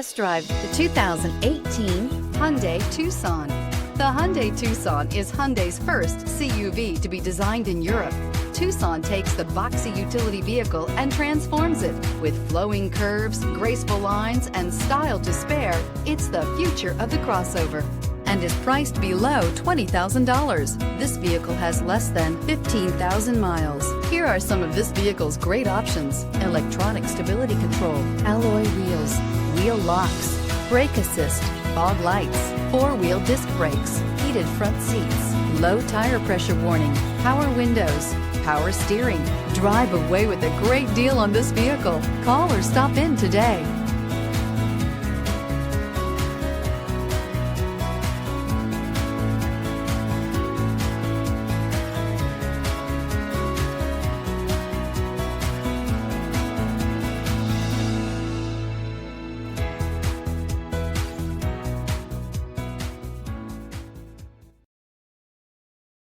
Test drive the 2018 Hyundai Tucson. The Hyundai Tucson is Hyundai's first CUV to be designed in Europe. Tucson takes the boxy utility vehicle and transforms it. With flowing curves, graceful lines, and style to spare, it's the future of the crossover and is priced below $20,000. This vehicle has less than 15,000 miles. Here are some of this vehicle's great options: electronic stability control, alloy wheels, wheel locks, brake assist, fog lights, four-wheel disc brakes, heated front seats, low tire pressure warning, power windows, power steering. Drive away with a great deal on this vehicle. Call or stop in today.